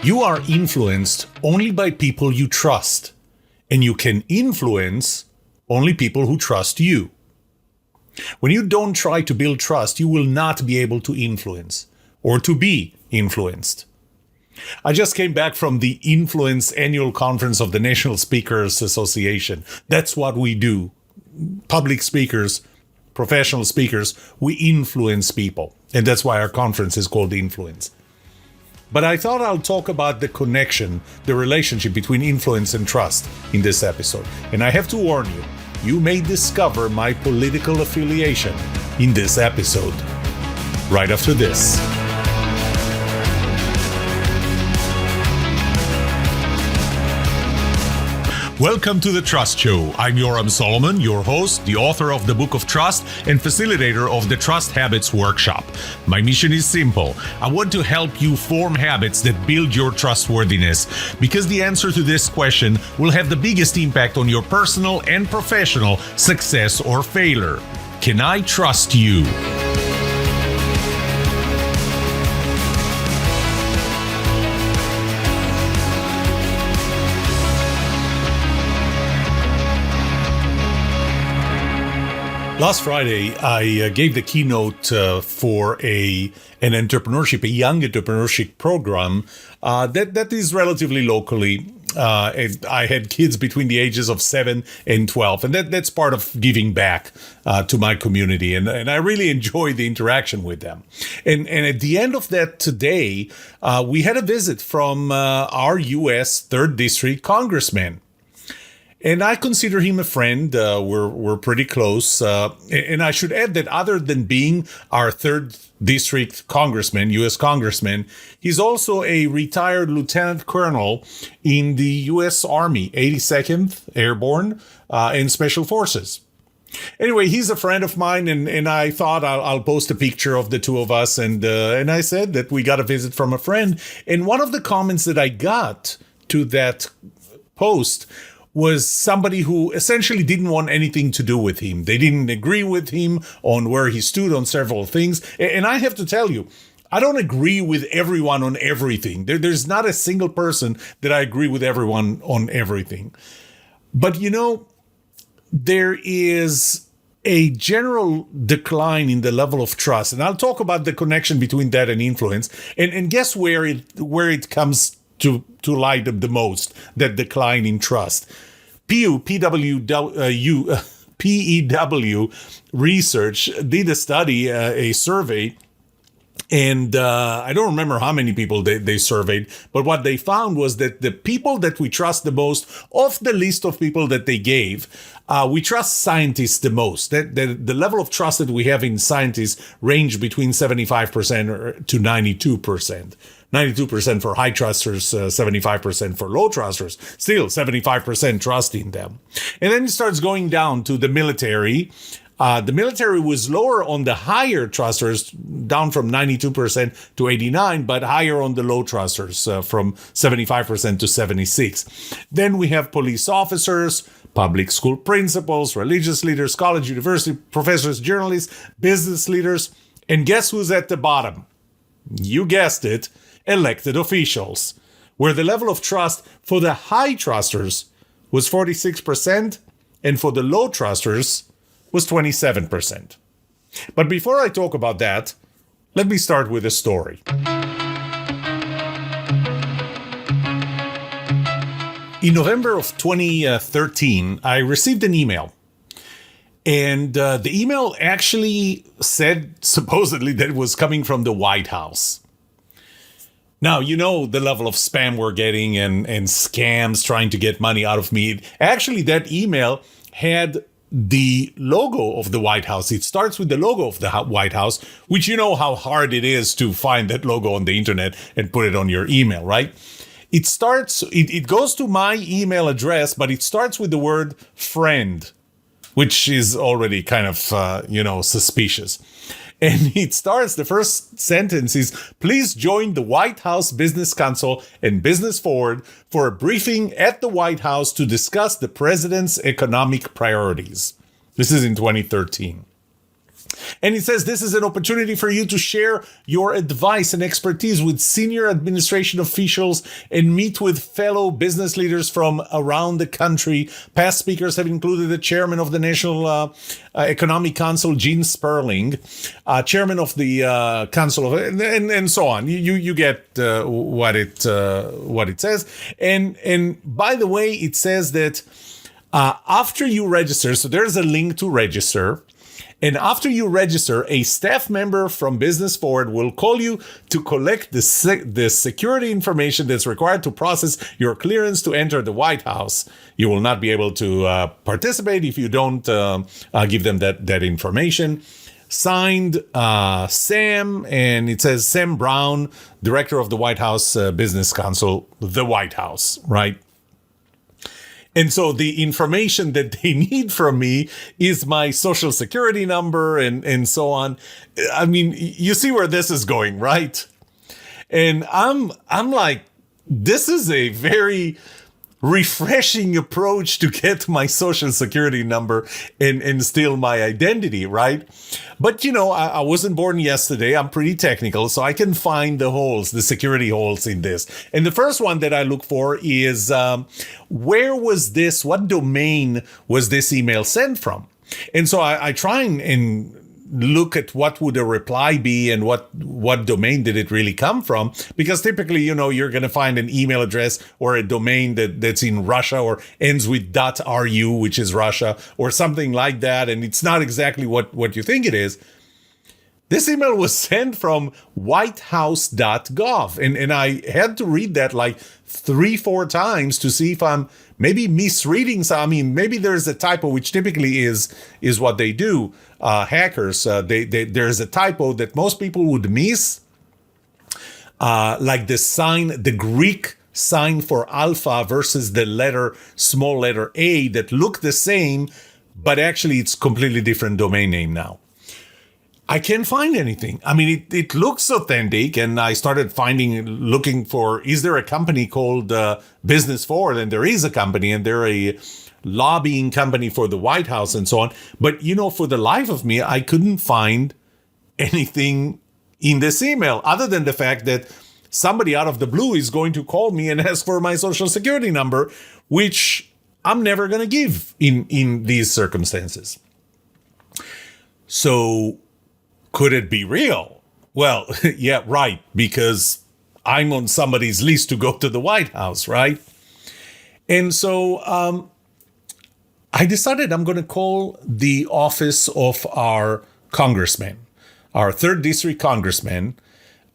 You are influenced only by people you trust, and you can influence only people who trust you. When you don't try to build trust, you will not be able to influence or to be influenced. I just came back from the Influence Annual Conference of the National Speakers Association. That's what we do. Public speakers, professional speakers, we influence people. And that's why our conference is called Influence. But I thought I'll talk about the connection, the relationship between influence and trust in this episode. And I have to warn you, you may discover my political affiliation in this episode. Right after this. Welcome to The Trust Show. I'm Yoram Solomon, your host, the author of the Book of Trust and facilitator of the Trust Habits Workshop. My mission is simple. I want to help you form habits that build your trustworthiness, because the answer to this question will have the biggest impact on your personal and professional success or failure. Can I trust you? Last Friday, I gave the keynote for an entrepreneurship, a young entrepreneurship program that is relatively locally. I had kids between the ages of 7 and 12, and that's part of giving back to my community. And I really enjoy the interaction with them. And at the end of that today, we had a visit from our U.S. 3rd District Congressman. And I consider him a friend. We're pretty close. And I should add that other than being our 3rd District Congressman, U.S. Congressman, he's also a retired Lieutenant Colonel in the U.S. Army, 82nd Airborne and Special Forces. Anyway, he's a friend of mine, and I thought I'll post a picture of the two of us. And I said that we got a visit from a friend. And one of the comments that I got to that post was somebody who essentially didn't want anything to do with him. They didn't agree with him on where he stood on several things. And I have to tell you, I don't agree with everyone on everything. There's not a single person that I agree with everyone on everything. But, you know, there is a general decline in the level of trust. And I'll talk about the connection between that and influence. And guess where it comes to light the most, that decline in trust. PEW Research did a study, a survey, and I don't remember how many people they surveyed, but what they found was that the people that we trust the most, of the list of people that they gave, we trust scientists the most. The level of trust that we have in scientists range between 75% to 92%. 92% for high trusters, 75% for low trusters, still 75% trust in them. And then it starts going down to the military. The military was lower on the higher trusters, down from 92% to 89%, but higher on the low trusters, from 75% to 76%. Then we have police officers, public school principals, religious leaders, college, university professors, journalists, business leaders. And guess who's at the bottom? You guessed it. Elected officials, where the level of trust for the high trusters was 46% and for the low trusters was 27%. But before I talk about that, let me start with a story. In November of 2013, I received an email. And the email actually said, supposedly, that it was coming from the White House. Now, you know the level of spam we're getting and scams trying to get money out of me. Actually, that email had the logo of the White House. It starts with the logo of the White House, which you know how hard it is to find that logo on the internet and put it on your email, right? It goes to my email address, but it starts with the word friend, which is already kind of, suspicious. And it starts, the first sentence is, please join the White House Business Council and Business Forward for a briefing at the White House to discuss the president's economic priorities. This is in 2013. And it says this is an opportunity for you to share your advice and expertise with senior administration officials and meet with fellow business leaders from around the country. Past speakers have included the chairman of the National Economic Council, Gene Sperling, chairman of the Council of, and so on. You get what it says. And by the way, it says that after you register, so there's a link to register. And after you register, a staff member from Business Forward will call you to collect the security information that's required to process your clearance to enter the White House. You will not be able to participate if you don't give them that information. Signed, Sam, and it says Sam Brown, director of the White House Business Council, the White House, right? And so the information that they need from me is my social security number and so on. I mean, you see where this is going, right? And I'm like, this is a very refreshing approach to get my social security number and steal my identity, right? But, I wasn't born yesterday. I'm pretty technical, so I can find the holes, the security holes in this. And the first one that I look for is where was this, what domain was this email sent from? And so I try and look at what would a reply be and what domain did it really come from, because typically you're going to find an email address or a domain that's in Russia or ends with .ru, which is Russia, or something like that, and it's not exactly what you think it is. This email was sent from whitehouse.gov, and I had to read that like 3-4 times to see if I'm maybe misreading some. I mean, maybe there's a typo, which typically is what they do. Hackers, there's a typo that most people would miss, like the Greek sign for alpha versus the small letter A that look the same, but actually it's completely different domain name now. I can't find anything. I mean, it looks authentic, and I started looking for, is there a company called Business Forward? And there is a company, and they're a lobbying company for the White House and so on. But, for the life of me, I couldn't find anything in this email other than the fact that somebody out of the blue is going to call me and ask for my social security number, which I'm never going to give in these circumstances. So could it be real? Well, yeah, right, because I'm on somebody's list to go to the White House, right? And so I decided I'm going to call the office of our congressman, our 3rd District congressman.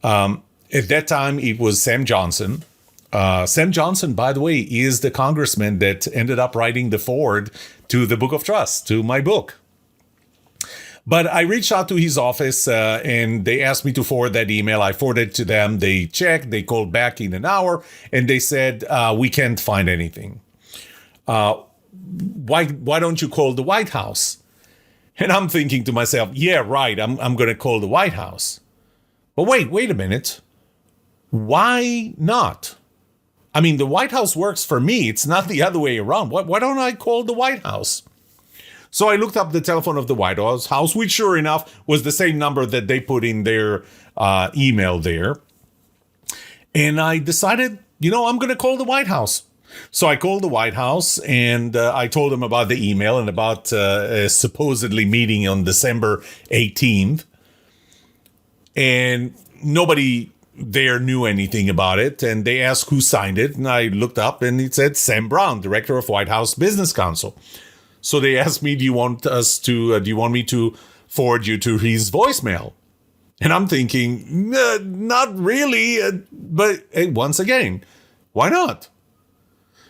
At that time, it was Sam Johnson. Sam Johnson, by the way, is the congressman that ended up writing the foreword to the Book of Trust, to my book. But I reached out to his office and they asked me to forward that email. I forwarded it to them. They checked. They called back in an hour and they said, we can't find anything. Why don't you call the White House? And I'm thinking to myself, yeah, right. I'm going to call the White House. But wait a minute. Why not? I mean, the White House works for me. It's not the other way around. Why don't I call the White House? So I looked up the telephone of the White House, which sure enough was the same number that they put in their email there. And I decided, I'm going to call the White House. So I called the White House and I told them about the email and about a supposedly meeting on December 18th. And nobody there knew anything about it. And they asked who signed it. And I looked up and it said Sam Brown, director of White House Business Council. So they asked me, do you want me to forward you to his voicemail? And I'm thinking, not really. But once again, why not?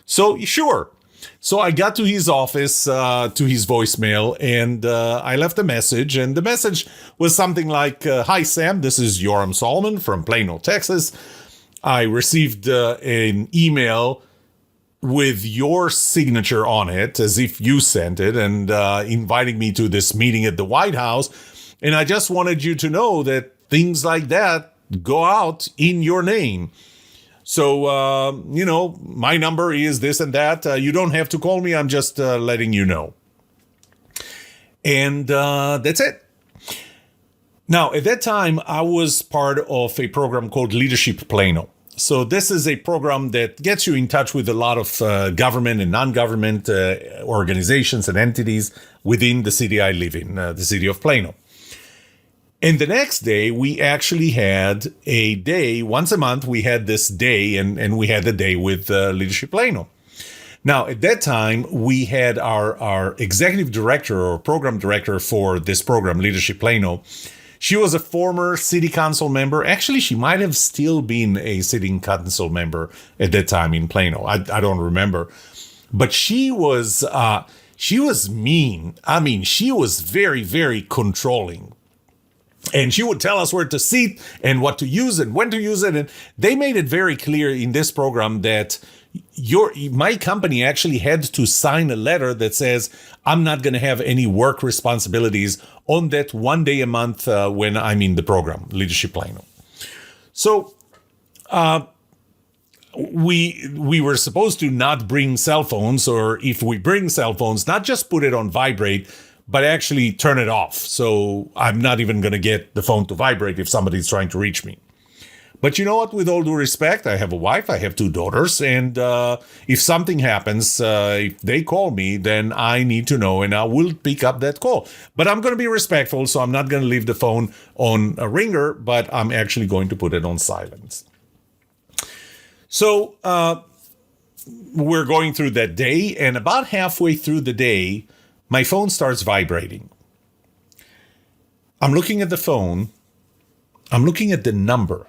So sure. So I got to his office, to his voicemail, and I left a message. And the message was something like, hi, Sam, this is Yoram Solomon from Plano, Texas. I received an email with your signature on it, as if you sent it, and inviting me to this meeting at the White House. And I just wanted you to know that things like that go out in your name. So, my number is this and that. You don't have to call me. I'm just letting you know. And that's it. Now, at that time, I was part of a program called Leadership Plano. So this is a program that gets you in touch with a lot of government and non-government organizations and entities within the city I live in, the city of Plano. And the next day, we actually had a day, once a month, we had this day, and we had the day with Leadership Plano. Now, at that time, we had our executive director or program director for this program, Leadership Plano. She was a former city council member. Actually, she might have still been a city council member at that time in Plano. I don't remember. But she was mean. I mean, she was very, very controlling. And she would tell us where to sit and what to use and when to use it. And they made it very clear in this program that my company actually had to sign a letter that says, I'm not going to have any work responsibilities on that one day a month when I'm in the program, Leadership Plano. So we were supposed to not bring cell phones, or if we bring cell phones, not just put it on vibrate, but actually turn it off. So I'm not even going to get the phone to vibrate if somebody's trying to reach me. But you know what? With all due respect, I have a wife, I have 2 daughters, and if something happens, if they call me, then I need to know, and I will pick up that call. But I'm going to be respectful, so I'm not going to leave the phone on a ringer, but I'm actually going to put it on silence. So we're going through that day, and about halfway through the day, my phone starts vibrating. I'm looking at the phone. I'm looking at the number.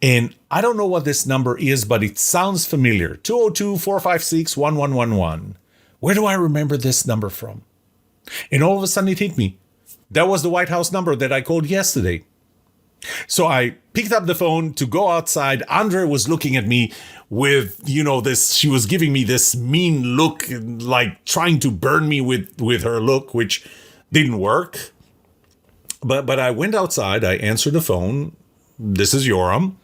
And I don't know what this number is, but it sounds familiar. 202-456-1111. Where do I remember this number from? And all of a sudden it hit me. That was the White House number that I called yesterday. So I picked up the phone to go outside. Andre was looking at me with, she was giving me this mean look, like trying to burn me with her look, which didn't work. But I went outside. I answered the phone. This is Yoram.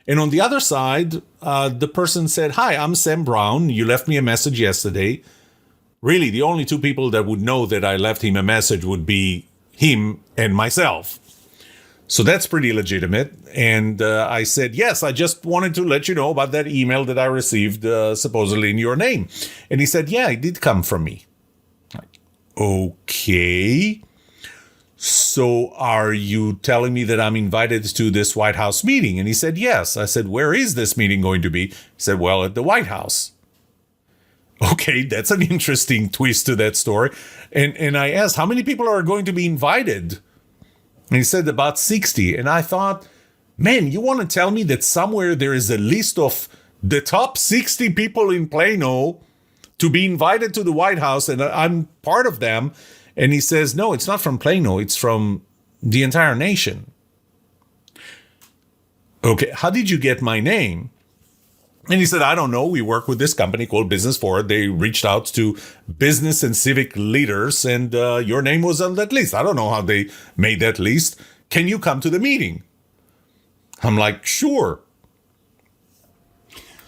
And on the other side, the person said, "Hi, I'm Sam Brown. You left me a message yesterday." Really, the only 2 people that would know that I left him a message would be him and myself. So that's pretty legitimate. And I said, "Yes, I just wanted to let you know about that email that I received supposedly in your name." And he said, "Yeah, it did come from me." Okay. So are you telling me that I'm invited to this White House meeting? And he said, "Yes." I said, "Where is this meeting going to be?" He said, "Well, at the White House." Okay, that's an interesting twist to that story. And I asked, "How many people are going to be invited?" And he said, "About 60. And I thought, man, you want to tell me that somewhere there is a list of the top 60 people in Plano to be invited to the White House, and I'm part of them? And he says, "No, it's not from Plano. It's from the entire nation." Okay, how did you get my name? And he said, "I don't know. We work with this company called Business Forward. They reached out to business and civic leaders, and your name was on that list. I don't know how they made that list. Can you come to the meeting?" I'm like, "Sure."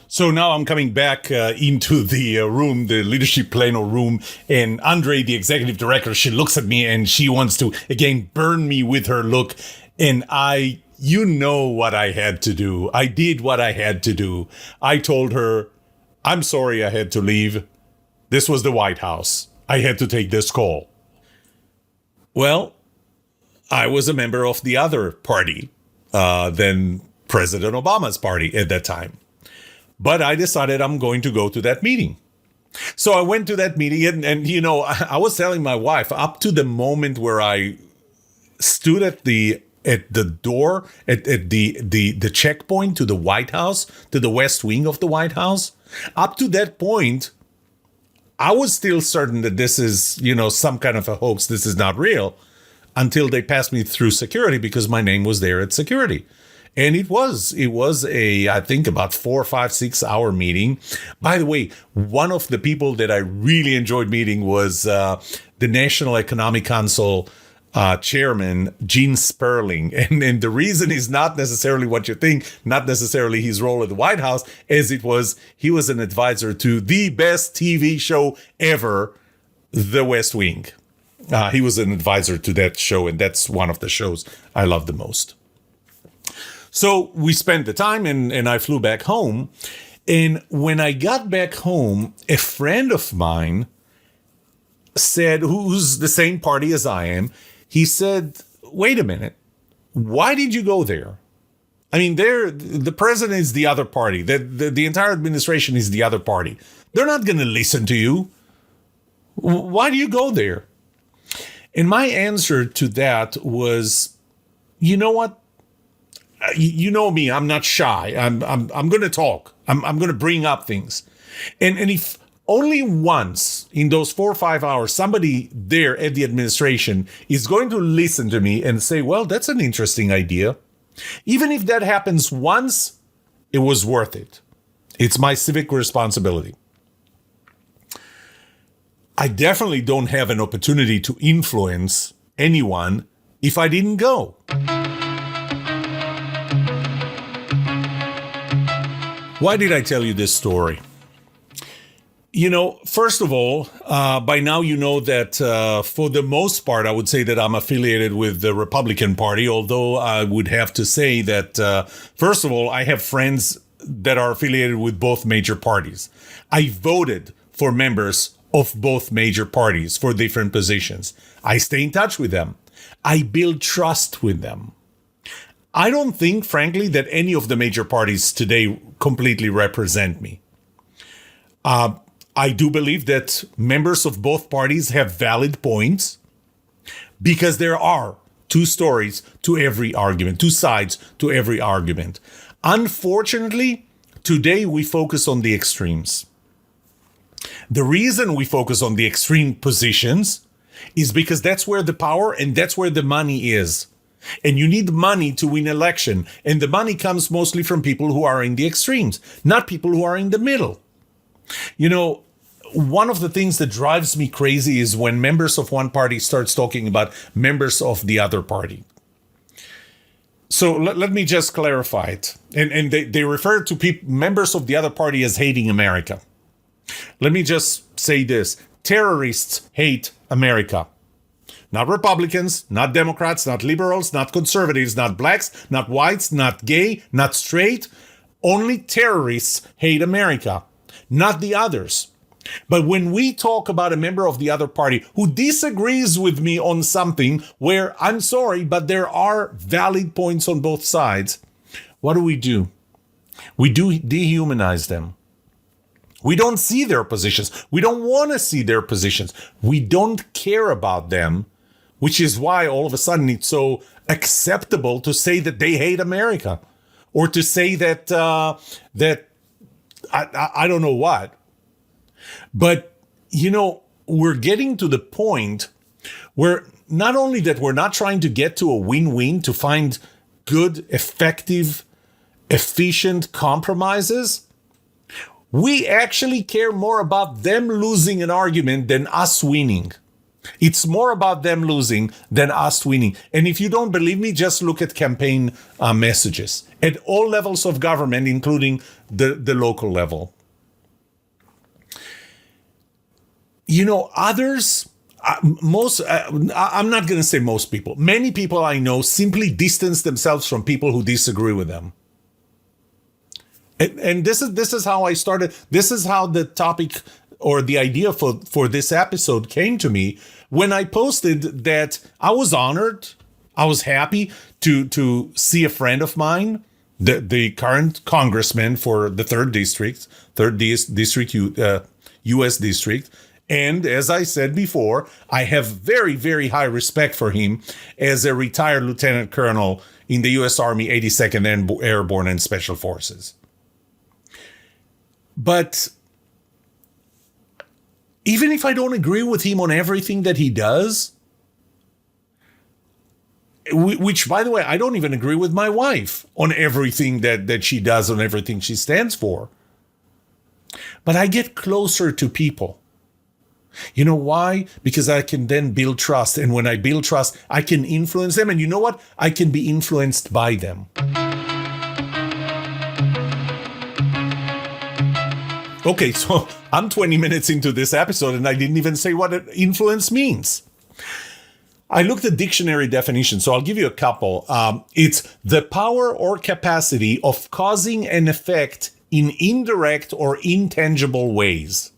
So now I'm coming back into the room, the Leadership Plano room, and Andre, the executive director, she looks at me and she wants to, again, burn me with her look. And you know what I had to do. I did what I had to do. I told her, "I'm sorry I had to leave. This was the White House. I had to take this call." Well, I was a member of the other party than President Obama's party at that time. But I decided I'm going to go to that meeting. So I went to that meeting, and I was telling my wife, up to the moment where I stood at the door, at the checkpoint to the White House, to the West Wing of the White House, up to that point, I was still certain that this is, some kind of a hoax. This is not real, until they passed me through security because my name was there at security. And it was a, I think, about 4, 5, 6 hour meeting. By the way, one of the people that I really enjoyed meeting was the National Economic Council chairman, Gene Sperling. And the reason is not necessarily what you think, not necessarily his role at the White House, as he was an advisor to the best TV show ever, The West Wing. He was an advisor to that show, and that's one of the shows I love the most. So we spent the time, and I flew back home. And when I got back home, a friend of mine said, who's the same party as I am, he said, wait a minute, why did you go there? I mean, the president is the other party. The entire administration is the other party. They're not going to listen to you. Why do you go there? And my answer to that was, you know what? You know me, I'm not shy. I'm going to talk. I'm going to bring up things. And if only once in those 4 or 5 hours, somebody there at the administration is going to listen to me and say, well, that's an interesting idea. Even if that happens once, it was worth it. It's my civic responsibility. I definitely don't have an opportunity to influence anyone if I didn't go. Why did I tell you this story? You know, first of all, by now you know that for the most part, I would say that I'm affiliated with the Republican Party, although I would have to say that, first of all, I have friends that are affiliated with both major parties. I voted for members of both major parties for different positions. I stay in touch with them. I build trust with them. I don't think, frankly, that any of the major parties today completely represent me. I do believe that members of both parties have valid points because there are two stories to every argument, two sides to every argument. Unfortunately, today we focus on the extremes. The reason we focus on the extreme positions is because that's where the power and that's where the money is. And you need money to win election. And the money comes mostly from people who are in the extremes, not people who are in the middle. You know, one of the things that drives me crazy is when members of one party starts talking about members of the other party. So let me just clarify it. And they refer to members of the other party as hating America. Let me just say this. Terrorists hate America. Not Republicans, not Democrats, not liberals, not conservatives, not blacks, not whites, not gay, not straight. Only terrorists hate America, not the others. But when we talk about a member of the other party who disagrees with me on something where, I'm sorry, but there are valid points on both sides, what do? We do dehumanize them. We don't see their positions. We don't want to see their positions. We don't care about them, which is why all of a sudden it's so acceptable to say that they hate America, or to say that I don't know what. But, you know, we're getting to the point where not only that we're not trying to get to a win-win, to find good, effective, efficient compromises, we actually care more about them losing an argument than us winning. It's more about them losing than us winning. And if you don't believe me, just look at campaign messages at all levels of government, including the local level. You know, others, I'm not going to say most people. Many people I know simply distance themselves from people who disagree with them. And this is how I started. This is how the topic or the idea for this episode came to me when I posted that I was honored. I was happy to see a friend of mine, the current congressman for the 3rd district, U.S. district. And as I said before, I have very, very high respect for him as a retired lieutenant colonel in the U.S. Army 82nd Airborne and Special Forces. But even if I don't agree with him on everything that he does, which, by the way, I don't even agree with my wife on everything that she does, on everything she stands for. But I get closer to people. You know why? Because I can then build trust. And when I build trust, I can influence them. And you know what? I can be influenced by them. Okay, so I'm 20 minutes into this episode and I didn't even say what influence means. I looked at dictionary definitions, so I'll give you a couple. It's the power or capacity of causing an effect in indirect or intangible ways.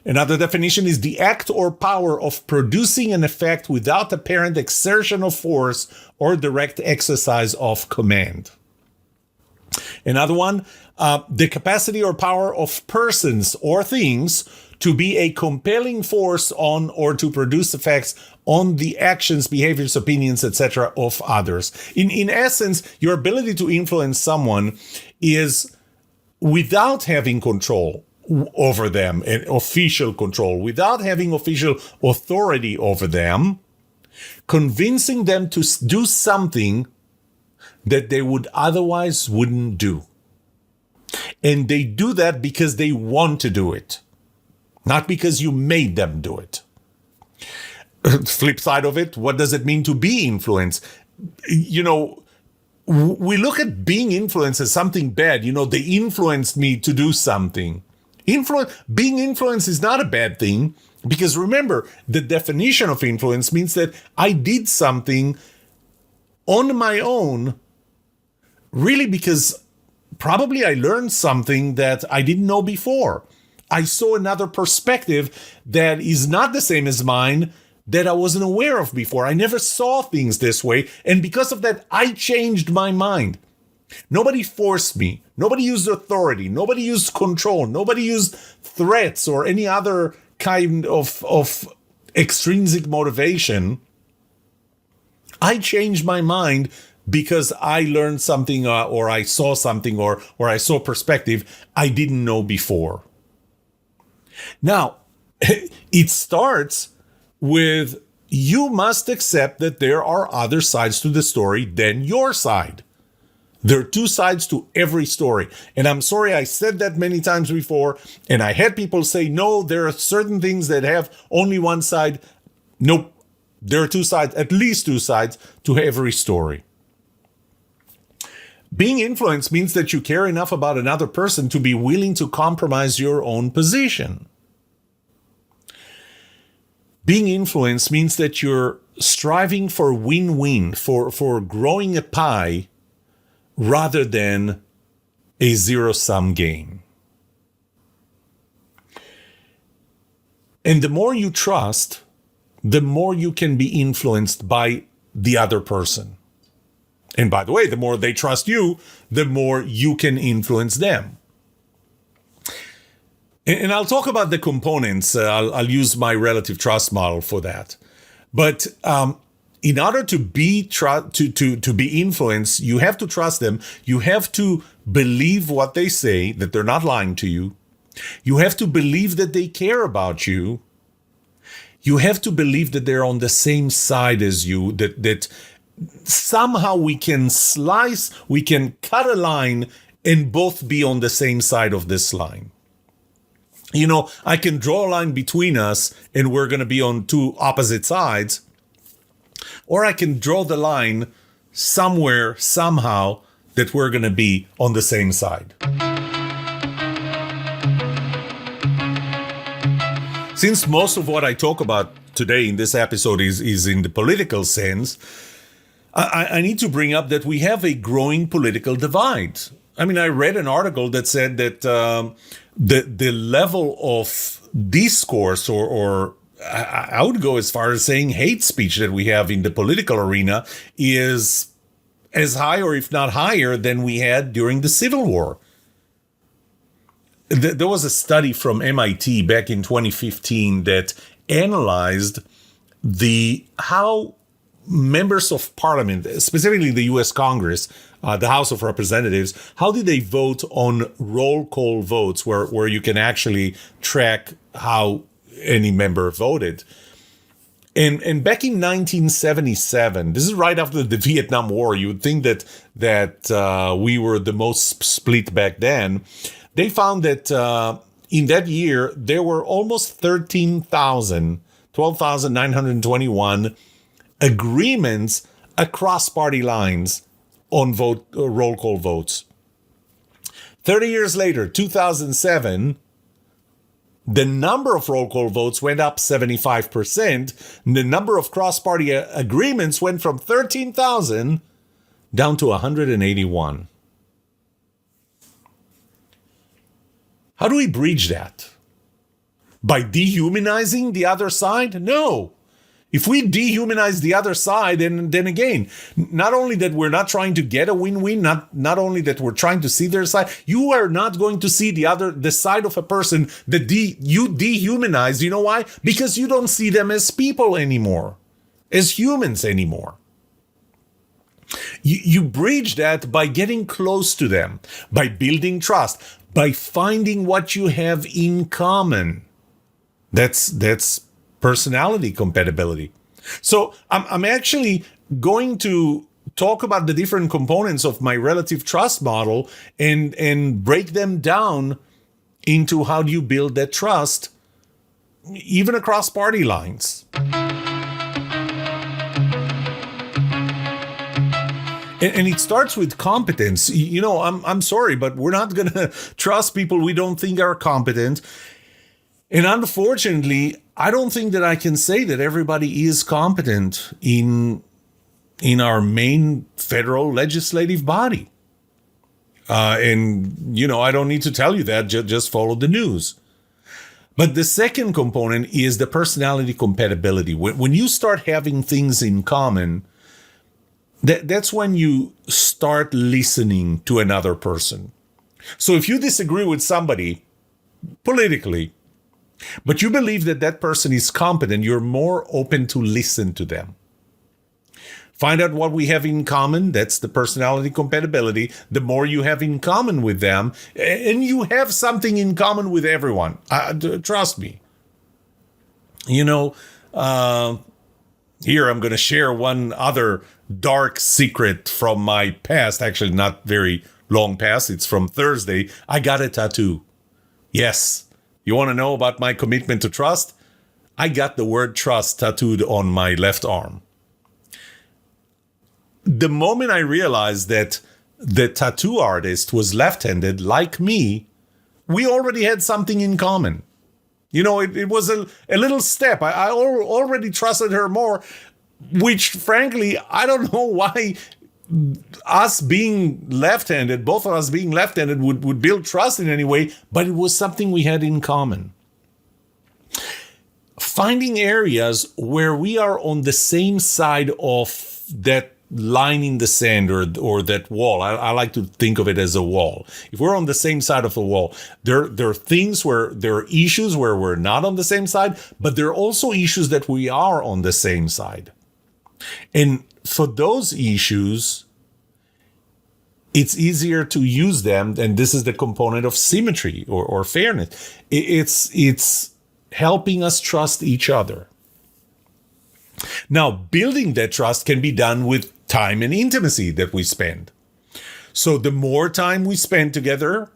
Another definition is the act or power of producing an effect without apparent exertion of force or direct exercise of command. Another one, the capacity or power of persons or things to be a compelling force on or to produce effects on the actions, behaviors, opinions, etc. of others. In essence, your ability to influence someone is without having control over them, and official control, without having official authority over them, convincing them to do something that they would otherwise wouldn't do. And they do that because they want to do it, not because you made them do it. Flip side of it, what does it mean to be influenced? We look at being influenced as something bad. They influenced me to do something. Being influenced is not a bad thing, because remember, the definition of influence means that I did something on my own, really because probably I learned something that I didn't know before. I saw another perspective that is not the same as mine, that I wasn't aware of before. I never saw things this way, and because of that, I changed my mind. Nobody forced me. Nobody used authority. Nobody used control. Nobody used threats or any other kind of extrinsic motivation. I changed my mind because I learned something or I saw something or I saw perspective I didn't know before. Now, it starts with you must accept that there are other sides to the story than your side. There are two sides to every story. And I'm sorry I said that many times before, and I had people say, no, there are certain things that have only one side. Nope. There are two sides, at least two sides to every story. Being influenced means that you care enough about another person to be willing to compromise your own position. Being influenced means that you're striving for win-win, for growing a pie rather than a zero-sum game. And the more you trust, the more you can be influenced by the other person. And by the way, the more they trust you, the more you can influence them. And I'll talk about the components. I'll use my relative trust model for that. But in order to be to be influenced, you have to trust them. You have to believe what they say, that they're not lying to you. You have to believe that they care about you. You have to believe that they're on the same side as you, that somehow we can cut a line and both be on the same side of this line. I can draw a line between us and we're going to be on two opposite sides. Or I can draw the line somewhere, somehow, that we're going to be on the same side. Since most of what I talk about today in this episode is in the political sense, I need to bring up that we have a growing political divide. I mean, I read an article that said that the level of discourse or I would go as far as saying hate speech that we have in the political arena is as high, or if not higher, than we had during the Civil War. There was a study from MIT back in 2015 that analyzed how members of parliament, specifically the U.S. Congress, the House of Representatives, how did they vote on roll call votes where you can actually track how any member voted. And back in 1977, this is right after the Vietnam War, you would think that we were the most split back then. They found that in that year, there were almost 12,921 agreements across party lines on roll call votes. 30 years later, 2007, The number of roll call votes went up 75%. And the number of cross-party agreements went from 13,000 down to 181. How do we bridge that? By dehumanizing the other side? No. If we dehumanize the other side, then again, not only that we're not trying to get a win-win, not only that we're trying to see their side, you are not going to see the side of a person that you dehumanize. You know why? Because you don't see them as people anymore, as humans anymore. You bridge that by getting close to them, by building trust, by finding what you have in common. That's personality compatibility. So I'm actually going to talk about the different components of my relative trust model and break them down into how do you build that trust, even across party lines. And it starts with competence. You know, I'm sorry, but we're not going to trust people we don't think are competent. And unfortunately, I don't think that I can say that everybody is competent in our main federal legislative body. And, you know, I don't need to tell you that, just follow the news. But the second component is the personality compatibility. When you start having things in common, that's when you start listening to another person. So if you disagree with somebody politically, but you believe that that person is competent, you're more open to listen to them. Find out what we have in common. That's the personality compatibility. The more you have in common with them, and you have something in common with everyone. Trust me. You know, here I'm going to share one other dark secret from my past. Actually, not very long past. It's from Thursday. I got a tattoo. Yes. You want to know about my commitment to trust? I got the word trust tattooed on my left arm. The moment I realized that the tattoo artist was left-handed like me, we already had something in common. You know, it was a little step. I already trusted her more, which frankly, I don't know why us being left-handed, both of us being left-handed would build trust in any way, but it was something we had in common. Finding areas where we are on the same side of that line in the sand or that wall. I like to think of it as a wall. If we're on the same side of the wall, there are things where there are issues where we're not on the same side, but there are also issues that we are on the same side. And for those issues, it's easier to use them, and this is the component of symmetry or fairness. It's helping us trust each other. Now, building that trust can be done with time and intimacy that we spend. So the more time we spend together,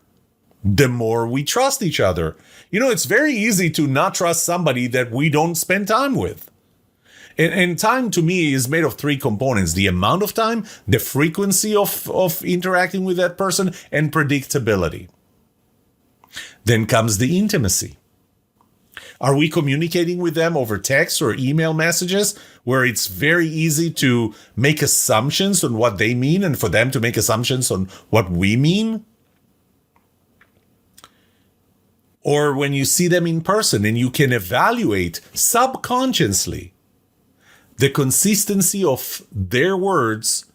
the more we trust each other. You know, it's very easy to not trust somebody that we don't spend time with. And time to me is made of three components: the amount of time, the frequency of interacting with that person, and predictability. Then comes the intimacy. Are we communicating with them over text or email messages where it's very easy to make assumptions on what they mean and for them to make assumptions on what we mean? Or when you see them in person and you can evaluate subconsciously the consistency of their words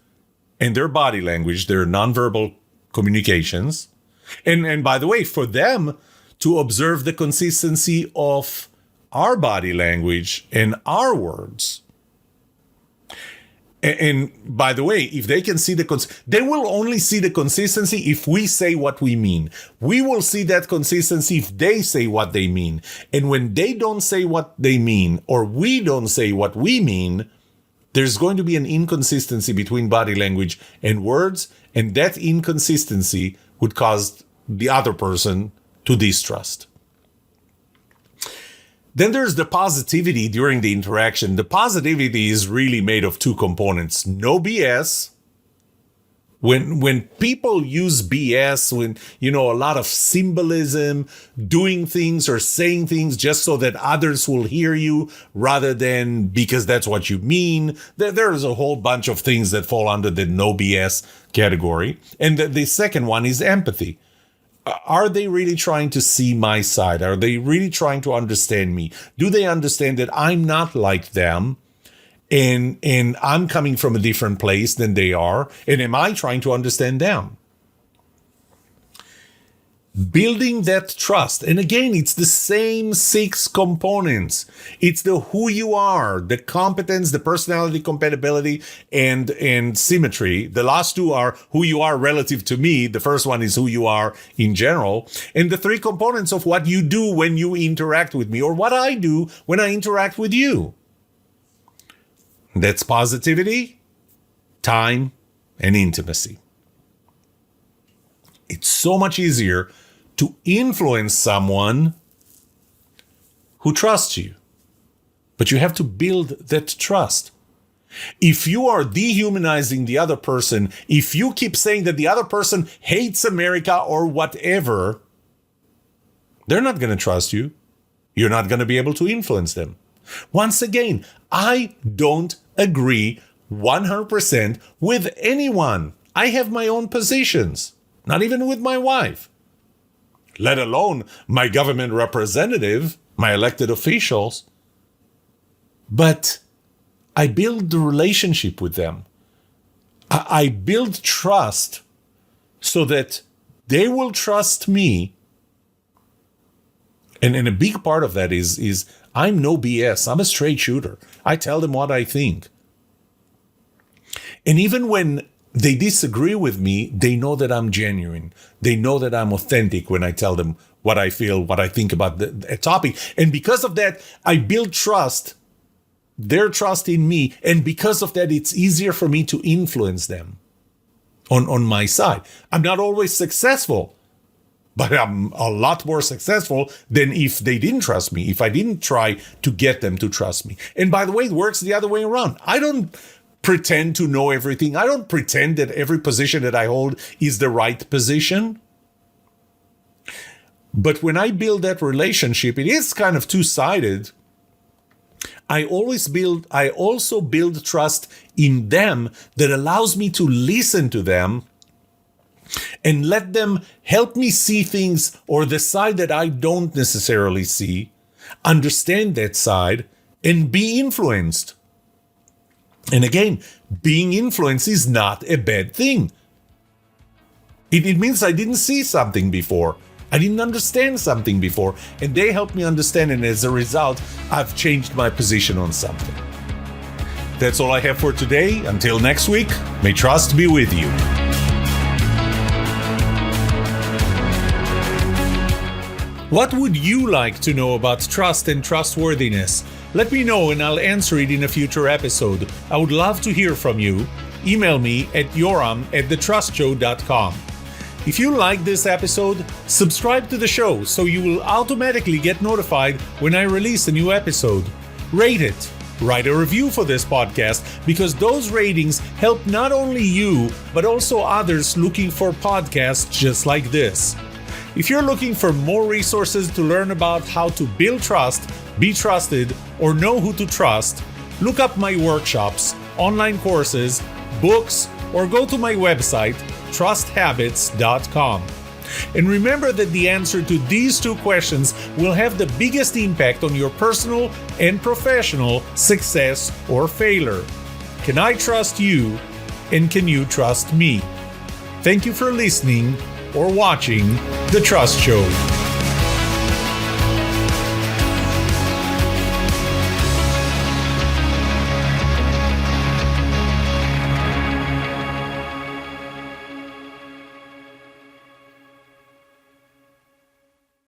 and their body language, their nonverbal communications. And by the way, for them to observe the consistency of our body language and our words. And by the way, if they can see they will only see the consistency if we say what we mean. We will see that consistency if they say what they mean. And when they don't say what they mean, or we don't say what we mean, there's going to be an inconsistency between body language and words, and that inconsistency would cause the other person to distrust. Then there's the positivity during the interaction. The positivity is really made of two components: no BS When people use BS, when, a lot of symbolism, doing things or saying things just so that others will hear you rather than because that's what you mean, there's a whole bunch of things that fall under the no BS category. And the second one is empathy. Are they really trying to see my side? Are they really trying to understand me? Do they understand that I'm not like them? And I'm coming from a different place than they are. And am I trying to understand them? Building that trust. And again, it's the same 6 components. It's the who you are, the competence, the personality, compatibility, and symmetry. The last 2 are who you are relative to me. The first one is who you are in general. And the 3 components of what you do when you interact with me, or what I do when I interact with you. That's positivity, time, and intimacy. It's so much easier to influence someone who trusts you. But you have to build that trust. If you are dehumanizing the other person, if you keep saying that the other person hates America or whatever, they're not going to trust you. You're not going to be able to influence them. Once again, I don't agree 100% with anyone. I have my own positions, not even with my wife, let alone my government representative, my elected officials. But I build the relationship with them. I build trust so that they will trust me. And a big part of that is I'm no BS. I'm a straight shooter. I tell them what I think. And even when they disagree with me, they know that I'm genuine. They know that I'm authentic when I tell them what I feel, what I think about a topic. And because of that, I build trust, their trust in me. And because of that, it's easier for me to influence them on my side. I'm not always successful, but I'm a lot more successful than if they didn't trust me, if I didn't try to get them to trust me. And by the way, it works the other way around. I don't pretend to know everything. I don't pretend that every position that I hold is the right position. But when I build that relationship, it is kind of two-sided. I also build trust in them that allows me to listen to them and let them help me see things or the side that I don't necessarily see, understand that side, and be influenced. And again, being influenced is not a bad thing. It means I didn't see something before. I didn't understand something before, and they helped me understand, and as a result, I've changed my position on something. That's all I have for today. Until next week, may trust be with you. What would you like to know about trust and trustworthiness? Let me know and I'll answer it in a future episode. I would love to hear from you. Email me at yoram@thetrustshow.com. If you like this episode, subscribe to the show so you will automatically get notified when I release a new episode. Rate it. Write a review for this podcast because those ratings help not only you, but also others looking for podcasts just like this. If you're looking for more resources to learn about how to build trust, be trusted, or know who to trust, look up my workshops, online courses, books, or go to my website, trusthabits.com. And remember that the answer to these 2 questions will have the biggest impact on your personal and professional success or failure. Can I trust you? And can you trust me? Thank you for listening or watching The Trust Show.